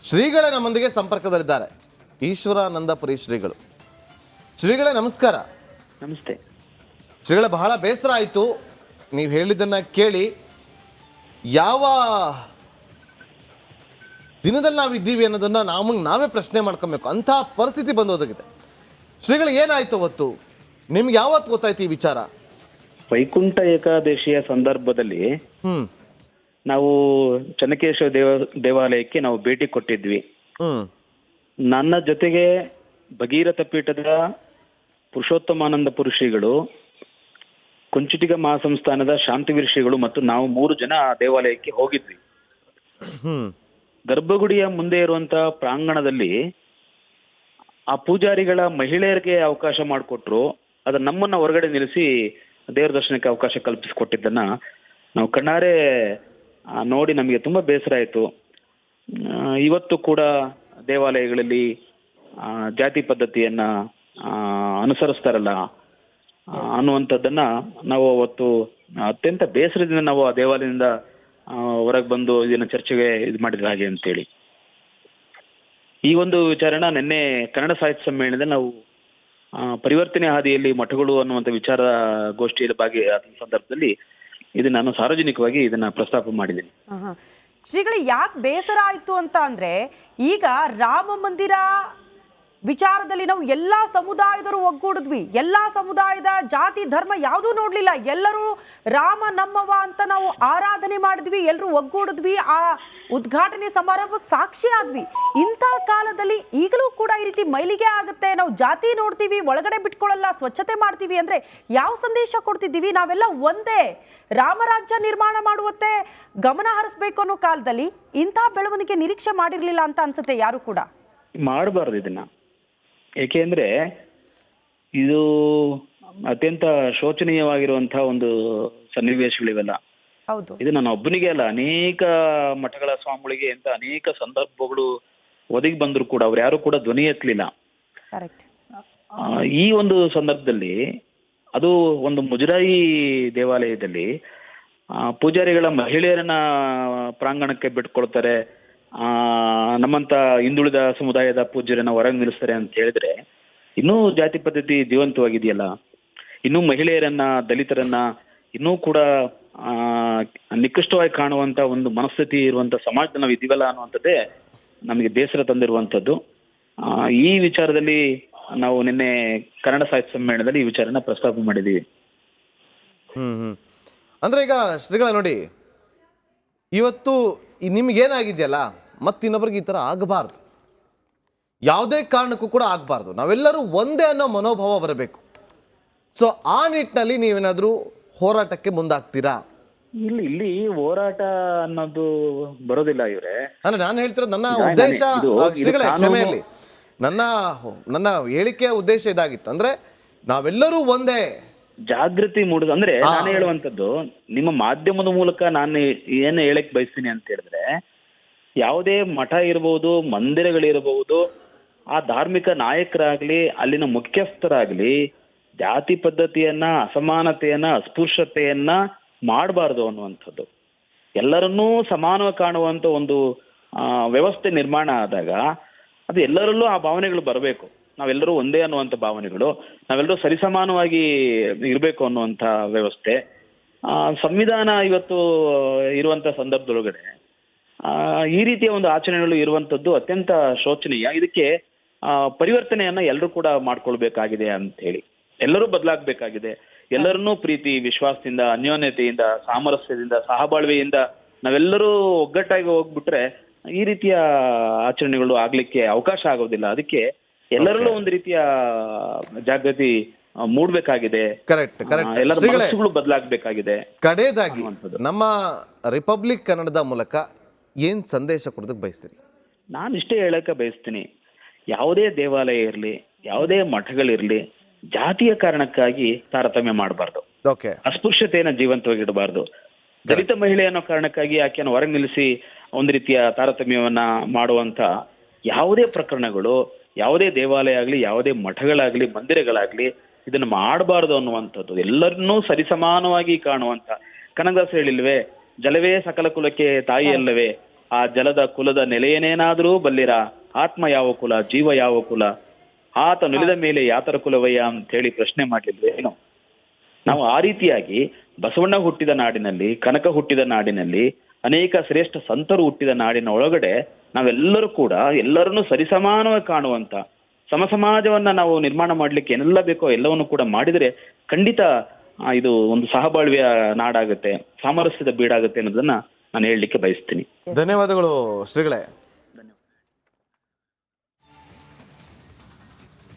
ಶ್ರೀಗಳೇ ನಮ್ಮೊಂದಿಗೆ ಸಂಪರ್ಕದಲ್ಲಿದ್ದಾರೆ. ಈಶ್ವರಾನಂದಪುರಿ ಶ್ರೀಗಳು. ಶ್ರೀಗಳೇ ನಮಸ್ಕಾರ. ನಮಸ್ತೆ. ಶ್ರೀಗಳೇ, ಬಹಳ ಬೇಸರ ಆಯಿತು ನೀವು ಹೇಳಿದ್ದನ್ನ ಕೇಳಿ. ಯಾವ ದಿನದಲ್ಲಿ ನಾವಿದ್ದೀವಿ ಅನ್ನೋದನ್ನ ನಾವೇ ಪ್ರಶ್ನೆ ಮಾಡ್ಕೊಬೇಕು ಅಂತ ಪರಿಸ್ಥಿತಿ ಬಂದೋದಾಗಿದೆ. ಶ್ರೀಗಳು, ಏನಾಯ್ತು ಅವತ್ತು? ನಿಮ್ಗೆ ಯಾವತ್ತು ಗೊತ್ತಾಯ್ತು ಈ ವಿಚಾರ? ವೈಕುಂಠ ಏಕಾದಶಿಯ ಸಂದರ್ಭದಲ್ಲಿ ನಾವು ಚೆನ್ನಕೇಶವ ದೇವಾಲಯಕ್ಕೆ ನಾವು ಭೇಟಿ ಕೊಟ್ಟಿದ್ವಿ. ನನ್ನ ಜೊತೆಗೆ ಭಗೀರಥ ಪೀಠದ ಪುರುಷೋತ್ತಮಾನಂದಪುರಿ ಶ್ರೀಗಳು, ಕುಂಚಿಟಿಗ ಮಹಾಸಂಸ್ಥಾನದ ಶಾಂತಿವೀರ್ ಶ್ರೀಗಳು ಮತ್ತು ನಾವು 3 ಜನ ಆ ದೇವಾಲಯಕ್ಕೆ ಹೋಗಿದ್ವಿ. ಗರ್ಭಗುಡಿಯ ಮುಂದೆ ಇರುವಂತ ಪ್ರಾಂಗಣದಲ್ಲಿ ಆ ಪೂಜಾರಿಗಳ ಮಹಿಳೆಯರಿಗೆ ಅವಕಾಶ ಮಾಡಿಕೊಟ್ರು. ಅದ ನಮ್ಮನ್ನ ಹೊರಗಡೆ ನಿಲ್ಲಿಸಿ ದೇವರ ದರ್ಶನಕ್ಕೆ ಅವಕಾಶ ಕಲ್ಪಿಸಿಕೊಟ್ಟಿದ್ದನ್ನ ನಾವು ಕಣ್ಣಾರೆ ನೋಡಿ ನಮಗೆ ತುಂಬಾ ಬೇಸರ ಆಯಿತು. ಇವತ್ತು ಕೂಡ ದೇವಾಲಯಗಳಲ್ಲಿ ಜಾತಿ ಪದ್ಧತಿಯನ್ನ ಅನುಸರಿಸ್ತಾರಲ್ಲ ಅನ್ನುವಂಥದ್ದನ್ನ ನಾವು ಅವತ್ತು ಅತ್ಯಂತ ಬೇಸರದಿಂದ ನಾವು ಆ ದೇವಾಲಯದಿಂದ ಹೊರಗೆ ಬಂದು ಇದನ್ನ ಚರ್ಚೆಗೆ ಇದು ಮಾಡಿದ್ರೆ ಹಾಗೆ ಅಂತೇಳಿ ಈ ಒಂದು ವಿಚಾರನ ನಿನ್ನೆ ಕನ್ನಡ ಸಾಹಿತ್ಯ ಸಮ್ಮೇಳನದಲ್ಲಿ ನಾವು ಪರಿವರ್ತನೆ ಹಾದಿಯಲ್ಲಿ ಮಠಗಳು ಅನ್ನುವಂಥ ವಿಚಾರ ಗೋಷ್ಠಿಯಲ್ಲಿ ಭಾಗಿಯಾದ ಸಂದರ್ಭದಲ್ಲಿ ಇದನ್ನ ನಾನು ಸಾರ್ವಜನಿಕವಾಗಿ ಇದನ್ನ ಪ್ರಸ್ತಾಪ ಮಾಡಿದ್ದೀನಿ. ಶ್ರೀಗಳು, ಯಾಕೆ ಬೇಸರ ಆಯ್ತು ಅಂತ ಅಂದ್ರೆ, ಈಗ ರಾಮ ಮಂದಿರ ವಿಚಾರದಲ್ಲಿ ನಾವು ಎಲ್ಲಾ ಸಮುದಾಯದವರು ಒಗ್ಗೂಡಿದ್ವಿ. ಎಲ್ಲಾ ಸಮುದಾಯದ ಜಾತಿ ಧರ್ಮ ಯಾವುದೂ ನೋಡ್ಲಿಲ್ಲ. ಎಲ್ಲರೂ ರಾಮ ನಮ್ಮವ ಅಂತ ನಾವು ಆರಾಧನೆ ಮಾಡಿದ್ವಿ, ಎಲ್ಲರೂ ಒಗ್ಗೂಡಿದ್ವಿ, ಆ ಉದ್ಘಾಟನೆ ಸಮಾರಂಭಕ್ಕೆ ಸಾಕ್ಷಿ ಆದ್ವಿ. ಇಂಥ ಕಾಲದಲ್ಲಿ ಈಗಲೂ ಕೂಡ ಈ ರೀತಿ ಮೈಲಿಗೆ ಆಗುತ್ತೆ, ನಾವು ಜಾತಿ ನೋಡ್ತೀವಿ, ಒಳಗಡೆ ಬಿಟ್ಕೊಳ್ಳಲ್ಲ, ಸ್ವಚ್ಛತೆ ಮಾಡ್ತೀವಿ ಅಂದ್ರೆ ಯಾವ ಸಂದೇಶ ಕೊಡ್ತಿದ್ದೀವಿ? ನಾವೆಲ್ಲ ಒಂದೇ, ರಾಮರಾಜ್ಯ ನಿರ್ಮಾಣ ಮಾಡುವತ್ತೆ ಗಮನ ಹರಿಸ್ಬೇಕು ಅನ್ನೋ ಕಾಲದಲ್ಲಿ ಇಂಥ ಬೆಳವಣಿಗೆ ನಿರೀಕ್ಷೆ ಮಾಡಿರ್ಲಿಲ್ಲ ಅಂತ ಅನ್ಸುತ್ತೆ ಯಾರು ಕೂಡ. ಮಾಡಬಾರ್ದು ಇದನ್ನ. ಏಕೆಂದ್ರೆ ಇದು ಅತ್ಯಂತ ಶೋಚನೀಯವಾಗಿರುವಂತಹ ಒಂದು ಸನ್ನಿವೇಶಗಳಿವೆಲ್ಲ. ಹೌದು, ಇದು ನಾನು ಒಬ್ಬನಿಗೆ ಅಲ್ಲ, ಅನೇಕ ಮಠಗಳ ಸ್ವಾಮಿಗಳಿಗೆ ಅಂತ ಅನೇಕ ಸಂದರ್ಭಗಳು ಒದಗಿ ಬಂದ್ರು ಕೂಡ ಅವ್ರು ಯಾರು ಕೂಡ ಧ್ವನಿ ಎತ್ತಲಿಲ್ಲ. ಈ ಒಂದು ಸಂದರ್ಭದಲ್ಲಿ ಅದು ಒಂದು ಮುಜರಾಯಿ ದೇವಾಲಯದಲ್ಲಿ ಪೂಜಾರಿಗಳ ಮಹಿಳೆಯರನ್ನ ಪ್ರಾಂಗಣಕ್ಕೆ ಬಿಟ್ಕೊಳ್ತಾರೆ, ನಮ್ಮಂತ ಹಿಂದುಳಿದ ಸಮುದಾಯದ ಪೂಜ್ಯರನ್ನ ಹೊರಗೆ ನಿಲ್ಲಿಸ್ತಾರೆ ಅಂತ ಹೇಳಿದ್ರೆ ಇನ್ನೂ ಜಾತಿ ಪದ್ಧತಿ ಜೀವಂತವಾಗಿದೆಯಲ್ಲ. ಇನ್ನೂ ಮಹಿಳೆಯರನ್ನ, ದಲಿತರನ್ನ ಇನ್ನೂ ಕೂಡ ನಿಕೃಷ್ಟವಾಗಿ ಕಾಣುವಂತ ಒಂದು ಮನಸ್ಥಿತಿ ಇರುವಂತ ಸಮಾಜದಲ್ಲಿ ನಾವು ಇದೀವಲ್ಲ ಅನ್ನುವಂಥದ್ದೇ ನಮಗೆ ಬೇಸರ ತಂದಿರುವಂಥದ್ದು. ಈ ವಿಚಾರದಲ್ಲಿ ನಾವು ನಿನ್ನೆ ಕನ್ನಡ ಸಾಹಿತ್ಯ ಸಮ್ಮೇಳನದಲ್ಲಿ ಈ ವಿಚಾರನ ಪ್ರಸ್ತಾಪ ಮಾಡಿದ್ದೀವಿ. ಅಂದ್ರೆ ಈಗ ಶ್ರೀಗಳ ನೋಡಿ, ಇವತ್ತು ನಿಮ್ಗೇನಾಗಿದೆಯಲ್ಲ ಮತ್ತಿನ್ನೊಬ್ರಿಗೆ ಈ ಥರ ಆಗಬಾರ್ದು, ಯಾವುದೇ ಕಾರಣಕ್ಕೂ ಕೂಡ ಆಗಬಾರ್ದು. ನಾವೆಲ್ಲರೂ ಒಂದೇ ಅನ್ನೋ ಮನೋಭಾವ ಬರಬೇಕು. ಸೊ ಆ ನಿಟ್ಟಿನಲ್ಲಿ ನೀವೇನಾದರೂ ಹೋರಾಟಕ್ಕೆ ಮುಂದಾಗ್ತೀರಾ? ಇಲ್ಲಿ ಹೋರಾಟ ಅನ್ನೋದು ಬರೋದಿಲ್ಲ ಇವ್ರೆ. ಅಂದ್ರೆ ನಾನು ಹೇಳ್ತಿರೋದು ನನ್ನ ಉದ್ದೇಶ, ಶ್ರೀಗಳ ಕ್ಷಮೆಯಲ್ಲಿ ನನ್ನ ಹೇಳಿಕೆಯ ಉದ್ದೇಶ ಇದಾಗಿತ್ತು. ಅಂದ್ರೆ ನಾವೆಲ್ಲರೂ ಒಂದೇ, ಜಾಗೃತಿ ಮೂಡುದು. ಅಂದ್ರೆ ನಾನು ಹೇಳುವಂತದ್ದು ನಿಮ್ಮ ಮಾಧ್ಯಮದ ಮೂಲಕ ನಾನು ಏನು ಹೇಳಕ್ ಬಯಸ್ತೀನಿ ಅಂತ ಹೇಳಿದ್ರೆ, ಯಾವುದೇ ಮಠ ಇರಬಹುದು, ಮಂದಿರಗಳಿರಬಹುದು, ಆ ಧಾರ್ಮಿಕ ನಾಯಕರಾಗ್ಲಿ, ಅಲ್ಲಿನ ಮುಖ್ಯಸ್ಥರಾಗ್ಲಿ ಜಾತಿ ಪದ್ಧತಿಯನ್ನ, ಅಸಮಾನತೆಯನ್ನ, ಅಸ್ಪೃಶ್ಯತೆಯನ್ನ ಮಾಡಬಾರ್ದು ಅನ್ನುವಂಥದ್ದು. ಎಲ್ಲರನ್ನೂ ಸಮಾನವಾಗಿ ಕಾಣುವಂತ ಒಂದು ವ್ಯವಸ್ಥೆ ನಿರ್ಮಾಣ ಆದಾಗ ಅದು ಎಲ್ಲರಲ್ಲೂ ಆ ಭಾವನೆಗಳು ಬರಬೇಕು. ನಾವೆಲ್ಲರೂ ಒಂದೇ ಅನ್ನುವಂಥ ಭಾವನೆಗಳು, ನಾವೆಲ್ಲರೂ ಸರಿಸಮಾನವಾಗಿ ಇರಬೇಕು ಅನ್ನುವಂಥ ವ್ಯವಸ್ಥೆ. ಸಂವಿಧಾನ ಇವತ್ತು ಇರುವಂತ ಸಂದರ್ಭದೊಳಗಡೆ ಈ ರೀತಿಯ ಒಂದು ಆಚರಣೆಗಳು ಇರುವಂತದ್ದು ಅತ್ಯಂತ ಶೋಚನೀಯ. ಇದಕ್ಕೆ ಪರಿವರ್ತನೆಯನ್ನ ಎಲ್ಲರೂ ಕೂಡ ಮಾಡ್ಕೊಳ್ಬೇಕಾಗಿದೆ ಅಂತ ಹೇಳಿ, ಎಲ್ಲರೂ ಬದಲಾಗಬೇಕಾಗಿದೆ. ಎಲ್ಲರನ್ನೂ ಪ್ರೀತಿ ವಿಶ್ವಾಸದಿಂದ, ಅನ್ಯೋನ್ಯತೆಯಿಂದ, ಸಾಮರಸ್ಯದಿಂದ, ಸಹಬಾಳ್ವೆಯಿಂದ ನಾವೆಲ್ಲರೂ ಒಗ್ಗಟ್ಟಾಗಿ ಹೋಗ್ಬಿಟ್ರೆ ಈ ರೀತಿಯ ಆಚರಣೆಗಳು ಆಗ್ಲಿಕ್ಕೆ ಅವಕಾಶ ಆಗೋದಿಲ್ಲ. ಅದಕ್ಕೆ ಎಲ್ಲರಲ್ಲೂ ಒಂದು ರೀತಿಯ ಜಾಗೃತಿ ಮೂಡಬೇಕಾಗಿದೆ. ಎಲ್ಲರ ಮನಸ್ಸುಗಳು ಬದಲಾಗಬೇಕಾಗಿದೆ. ಕಡೆಯದಾಗಿ ನಮ್ಮ ರಿಪಬ್ಲಿಕ್ ಕನ್ನಡದ ಮೂಲಕ ಏನ್ ಸಂದೇಶ ಕೊಡೋದಕ್ಕೆ ಬಯಸ್ತೀರಿ? ನಾನು ಇಷ್ಟೇ ಹೇಳಕ್ಕೆ ಬಯಸ್ತೀನಿ, ಯಾವುದೇ ದೇವಾಲಯ ಇರಲಿ, ಯಾವುದೇ ಮಠಗಳಿರ್ಲಿ, ಜಾತಿಯ ಕಾರಣಕ್ಕಾಗಿ ತಾರತಮ್ಯ ಮಾಡಬಾರ್ದು. ಅಸ್ಪೃಶ್ಯತೆಯನ್ನ ಜೀವಂತವಾಗಿಡಬಾರ್ದು. ದಲಿತ ಮಹಿಳೆ ಅನ್ನೋ ಕಾರಣಕ್ಕಾಗಿ ಆಕೆಯನ್ನು ಹೊರಗೆ ನಿಲ್ಲಿಸಿ ಒಂದು ರೀತಿಯ ತಾರತಮ್ಯವನ್ನ ಮಾಡುವಂತ ಯಾವುದೇ ಪ್ರಕರಣಗಳು, ಯಾವುದೇ ದೇವಾಲಯ ಆಗಲಿ, ಯಾವುದೇ ಮಠಗಳಾಗ್ಲಿ, ಮಂದಿರಗಳಾಗ್ಲಿ ಇದನ್ನ ಮಾಡಬಾರ್ದು ಅನ್ನುವಂಥದ್ದು. ಎಲ್ಲರನ್ನೂ ಸರಿಸಮಾನವಾಗಿ ಕಾಣುವಂತ, ಕನಕದಾಸರು ಹೇಳಿಲ್ವೇ, ಜಲವೇ ಸಕಲ ಕುಲಕ್ಕೆ ತಾಯಿ ಅಲ್ಲವೇ, ಆ ಜಲದ ಕುಲದ ನೆಲೆಯನೇನಾದರೂ ಬಲ್ಲಿರ, ಆತ್ಮ ಯಾವ ಕುಲ, ಜೀವ ಯಾವ ಕುಲ, ಆತ ನುಲಿದ ಮೇಲೆ ಯಾತರ ಕುಲವಯ್ಯ ಅಂತ ಹೇಳಿ ಪ್ರಶ್ನೆ ಮಾಡ್ಲಿಲ್ವೇ ಏನೋ. ನಾವು ಆ ರೀತಿಯಾಗಿ ಬಸವಣ್ಣ ಹುಟ್ಟಿದ ನಾಡಿನಲ್ಲಿ, ಕನಕ ಹುಟ್ಟಿದ ನಾಡಿನಲ್ಲಿ, ಅನೇಕ ಶ್ರೇಷ್ಠ ಸಂತರು ಹುಟ್ಟಿದ ನಾಡಿನ ಒಳಗಡೆ ನಾವೆಲ್ಲರೂ ಕೂಡ ಎಲ್ಲರನ್ನೂ ಸರಿಸಮಾನವಾಗಿ ಕಾಣುವಂತ ಸಮಸಮಾಜವನ್ನ ನಾವು ನಿರ್ಮಾಣ ಮಾಡ್ಲಿಕ್ಕೆ ಏನೆಲ್ಲ ಬೇಕೋ ಎಲ್ಲವನ್ನು ಕೂಡ ಮಾಡಿದರೆ ಖಂಡಿತ ಇದು ಒಂದು ಸಹಬಾಳ್ವೆಯ ನಾಡಾಗುತ್ತೆ, ಸಾಮರಸ್ಯದ ಬೀಡಾಗುತ್ತೆ ಅನ್ನೋದನ್ನ ನಾನು ಹೇಳಲಿಕ್ಕೆ ಬಯಸ್ತೀನಿ. ಧನ್ಯವಾದಗಳು ಶ್ರೀಗಳೇ.